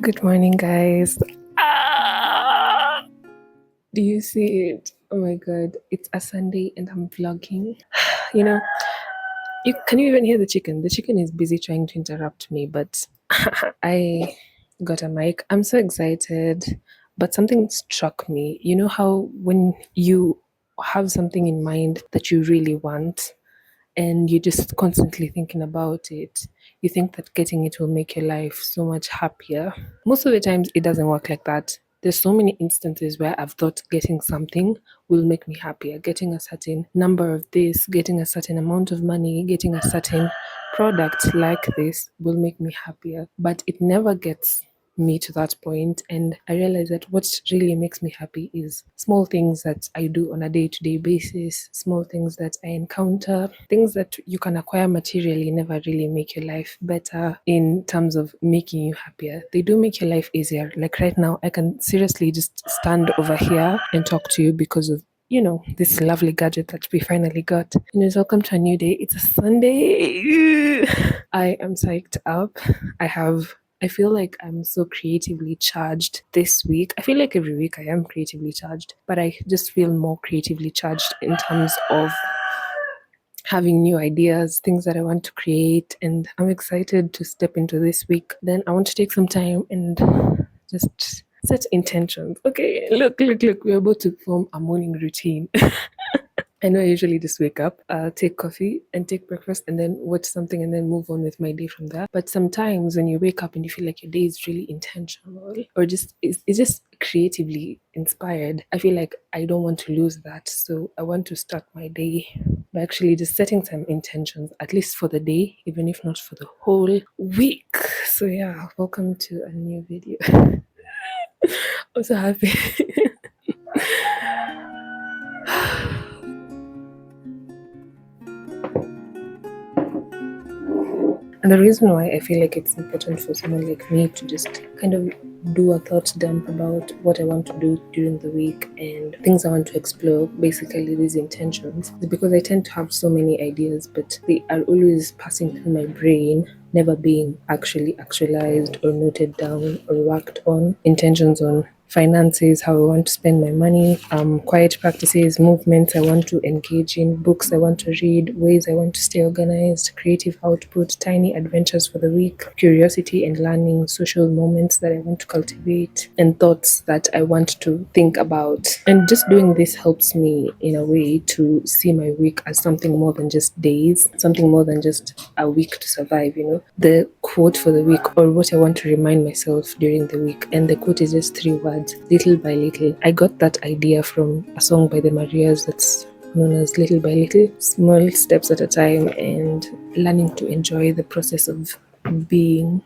Good morning, guys. Ah, do you see it? Oh my god, it's a Sunday and I'm vlogging. You know, can you even hear the chicken? The chicken is busy trying to interrupt me, but I got a mic. I'm so excited, but something struck me. You know how when you have something in mind that you really want, and you're just constantly thinking about it, you think that getting it will make your life so much happier. Most of the times, it doesn't work like that. There's so many instances where I've thought getting something will make me happier. Getting a certain number of this, getting a certain amount of money, getting a certain product like this will make me happier. But it never gets me to that point, and I realize that what really makes me happy is small things that I do on a day-to-day basis, small things that I encounter, things that you can acquire materially never really make your life better in terms of making you happier. They do make your life easier. Like right now, I can seriously just stand over here and talk to you because of this lovely gadget that we finally got. And welcome to a new day. It's a Sunday. I am psyched up. I feel like I'm so creatively charged this week. I feel like every week I am creatively charged, but I just feel more creatively charged in terms of having new ideas, things that I want to create, and I'm excited to step into this week. Then I want to take some time and just set intentions. Okay, look, we're about to form a morning routine. I know I usually just wake up, take coffee and take breakfast and then watch something and then move on with my day from there. But sometimes when you wake up and you feel like your day is really intentional or just it's just creatively inspired, I feel like I don't want to lose that. So I want to start my day by actually just setting some intentions, at least for the day, even if not for the whole week. So yeah, welcome to a new video. I'm so happy. And the reason why I feel like it's important for someone like me to just kind of do a thought dump about what I want to do during the week and things I want to explore, basically these intentions, is because I tend to have so many ideas, but they are always passing through my brain, never being actually actualized or noted down or worked on. Intentions on finances, how I want to spend my money, quiet practices, movements I want to engage in, books I want to read, ways I want to stay organized, creative output, tiny adventures for the week, curiosity and learning, social moments that I want to cultivate, and thoughts that I want to think about. And just doing this helps me in a way to see my week as something more than just days, something more than just a week to survive, The quote for the week or what I want to remind myself during the week. And the quote is just 3 words: little by little. I got that idea from a song by the Marias that's known as Little by Little, small steps at a time, and learning to enjoy the process of being.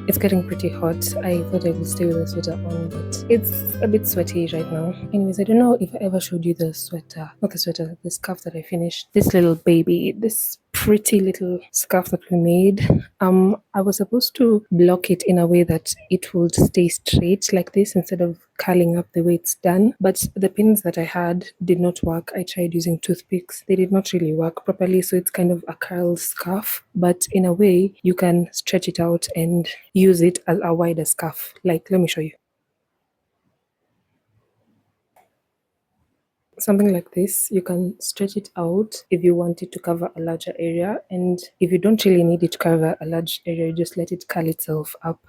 It's getting pretty hot. I thought I would stay with the sweater on, but it's a bit sweaty right now. Anyways, I don't know if I ever showed you the sweater, not the sweater, the scarf that I finished. This little baby, this pretty little scarf that we made. I was supposed to block it in a way that it would stay straight like this instead of curling up the way it's done, but the pins that I had did not work. I tried using toothpicks. They did not really work properly, so it's kind of a curl scarf, but in a way you can stretch it out and use it as a wider scarf. Like, let me show you. Something like this, you can stretch it out if you want it to cover a larger area, and if you don't really need it to cover a large area, you just let it curl itself up.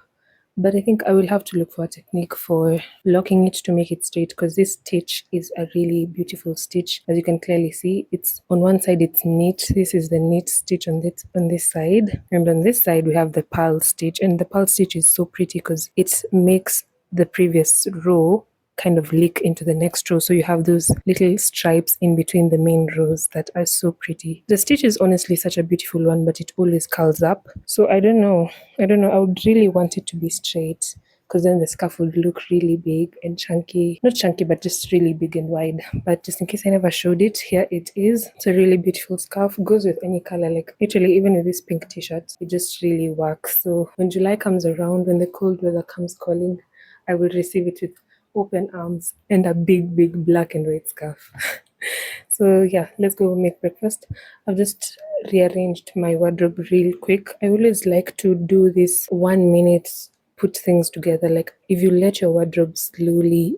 But I think I will have to look for a technique for locking it to make it straight, because this stitch is a really beautiful stitch. As you can clearly see, it's on one side it's neat. This is the neat stitch on this side, and on this side we have the purl stitch, and the purl stitch is so pretty because it makes the previous row kind of leak into the next row, so you have those little stripes in between the main rows that are so pretty. The stitch is honestly such a beautiful one, but it always curls up, so I don't know, I would really want it to be straight, because then the scarf would look really big and chunky. Not chunky, but just really big and wide. But just in case I never showed it, here it is. It's a really beautiful scarf. Goes with any color, like literally even with this pink t-shirt, it just really works. So when July comes around, when the cold weather comes calling, I will receive it with open arms and a big black and white scarf. So yeah, let's go make breakfast. I've just rearranged my wardrobe real quick. I always like to do this 1 minute put things together. Like, if you let your wardrobe slowly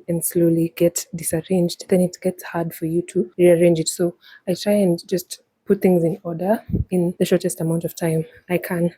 get disarranged, then it gets hard for you to rearrange it. So I try and just put things in order in the shortest amount of time I can.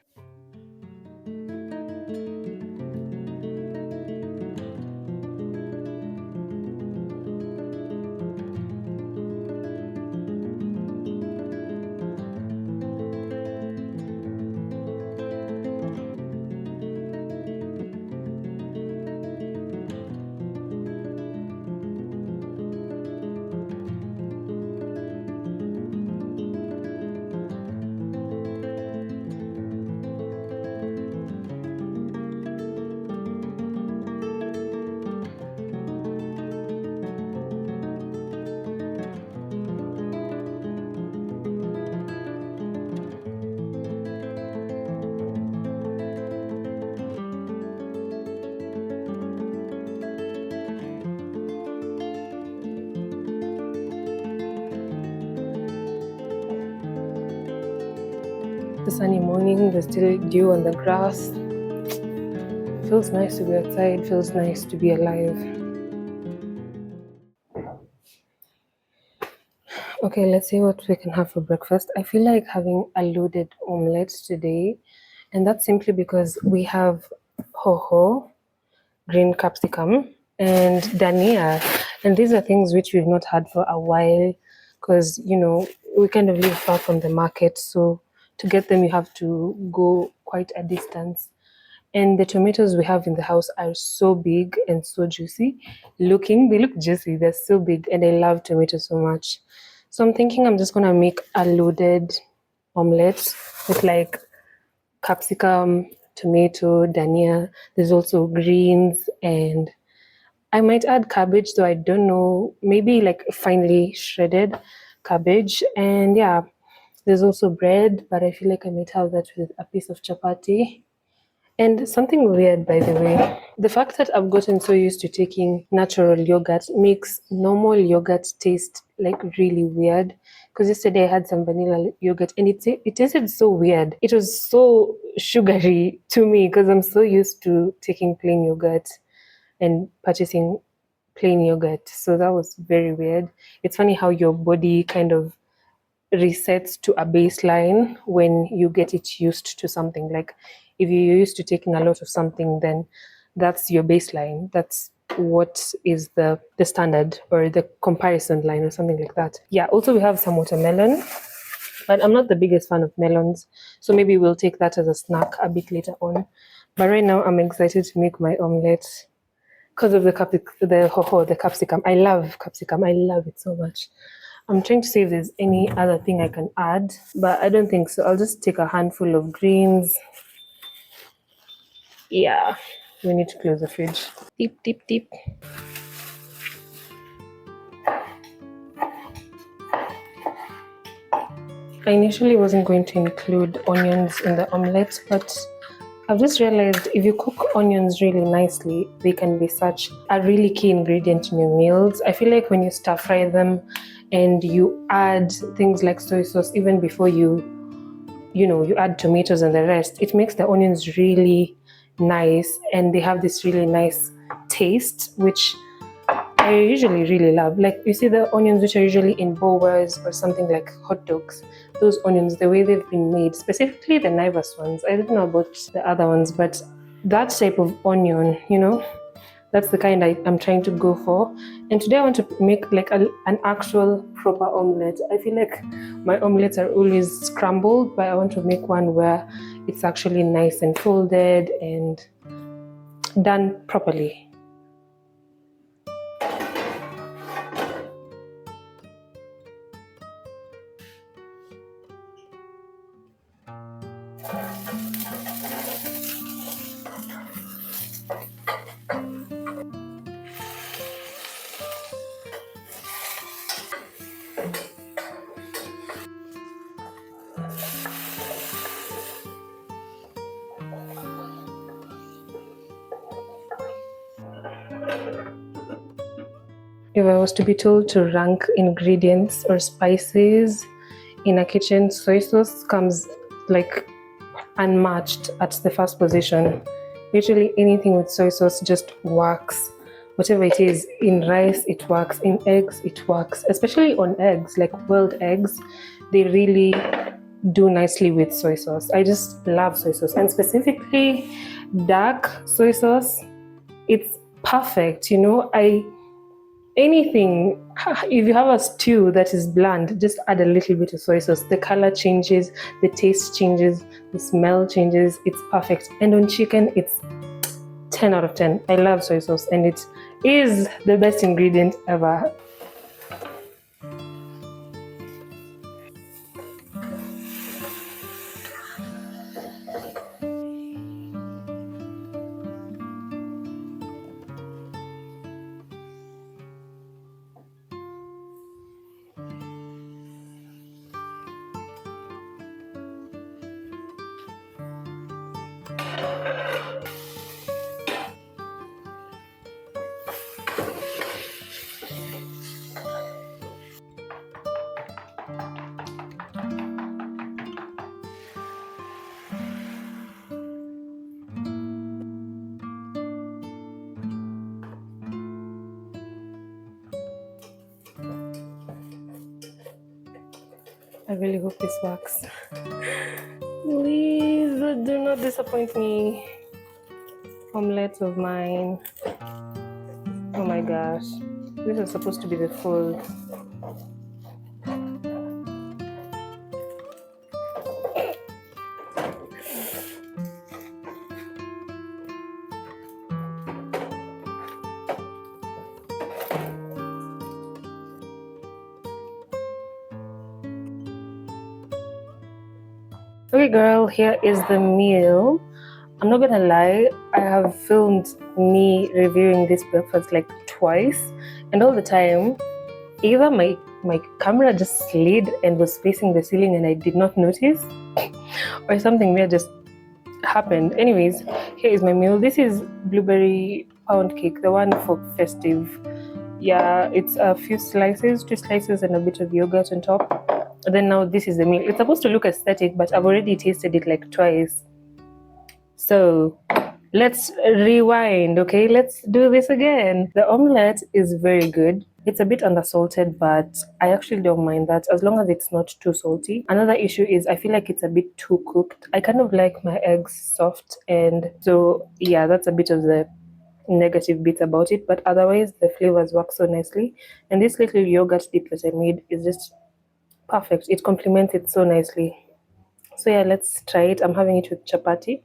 The sunny morning, there's still dew on the grass. Feels nice to be outside, feels nice to be alive. Okay, let's see what we can have for breakfast. I feel like having a loaded omelette today, and that's simply because we have hoho, green capsicum, and dania, and these are things which we've not had for a while, because we kind of live far from the market, so to get them you have to go quite a distance. And the tomatoes we have in the house are so big and so juicy looking. They look juicy, they're so big, and I love tomatoes so much. So I'm thinking I'm just gonna make a loaded omelette with like capsicum, tomato, dania. There's also greens, and I might add cabbage, so I don't know, maybe like finely shredded cabbage. And yeah, there's also bread, but I feel like I might have that with a piece of chapati. And something weird, by the way, the fact that I've gotten so used to taking natural yogurt makes normal yogurt taste like really weird. Because yesterday I had some vanilla yogurt and it tasted so weird. It was so sugary to me because I'm so used to taking plain yogurt and purchasing plain yogurt. So that was very weird. It's funny how your body kind of resets to a baseline when you get it used to something. Like, if you're used to taking a lot of something, then that's your baseline. That's what is the standard or the comparison line or something like that. Yeah, also we have some watermelon, but I'm not the biggest fan of melons, so maybe we'll take that as a snack a bit later on. But right now I'm excited to make my omelette because of the capsicum. I love capsicum. I love it so much. I'm trying to see if there's any other thing I can add, but I don't think so. I'll just take a handful of greens. Yeah, we need to close the fridge. Deep. I initially wasn't going to include onions in the omelette, but I've just realized if you cook onions really nicely, they can be such a really key ingredient in your meals. I feel like when you stir fry them and you add things like soy sauce even before you add tomatoes and the rest, it makes the onions really nice and they have this really nice taste, which I usually really love. Like, you see the onions which are usually in bowls or something like hot dogs, those onions, the way they've been made, specifically the Naivas ones. I don't know about the other ones, but that type of onion, that's the kind I'm trying to go for. And today I want to make like an actual proper omelette. I feel like my omelettes are always scrambled, but I want to make one where it's actually nice and folded and done properly. If I was to be told to rank ingredients or spices in a kitchen, soy sauce comes like unmatched at the first position. Literally anything with soy sauce just works. Whatever it is, in rice it works, in eggs it works, especially on eggs, like boiled eggs, they really do nicely with soy sauce. I just love soy sauce, and specifically dark soy sauce. It's perfect. Anything, if you have a stew that is bland, just add a little bit of soy sauce. The color changes, the taste changes, the smell changes. It's perfect. And on chicken, it's 10 out of 10. I love soy sauce, and it is the best ingredient ever. I really hope this works. Please do not disappoint me. Omelette of mine. Oh my gosh. This is supposed to be the full. Okay, girl, here is the meal. I'm not gonna lie, I have filmed me reviewing this breakfast like twice, and all the time, either my camera just slid and was facing the ceiling and I did not notice, or something weird just happened. Anyways, here is my meal. This is blueberry pound cake, the one for festive. Yeah, it's a few slices, 2 slices, and a bit of yogurt on top. And then now this is the meal. It's supposed to look aesthetic, but I've already tasted it like twice. So let's rewind, okay? Let's do this again. The omelette is very good. It's a bit undersalted, but I actually don't mind that as long as it's not too salty. Another issue is I feel like it's a bit too cooked. I kind of like my eggs soft, and so yeah, that's a bit of the negative bits about it, but otherwise the flavors work so nicely. And this little yogurt dip that I made is just perfect. It complements it so nicely. So yeah, let's try it. I'm having it with chapati,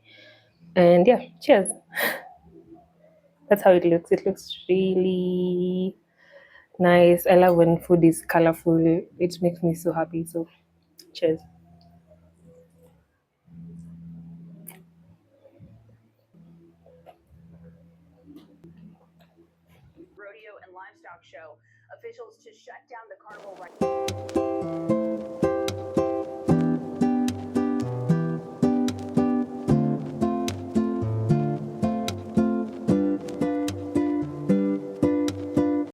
and yeah, cheers. That's how it looks. It looks really nice. I love when food is colorful. It makes me so happy. So cheers. Rodeo and livestock show. Officials to shut down the carnival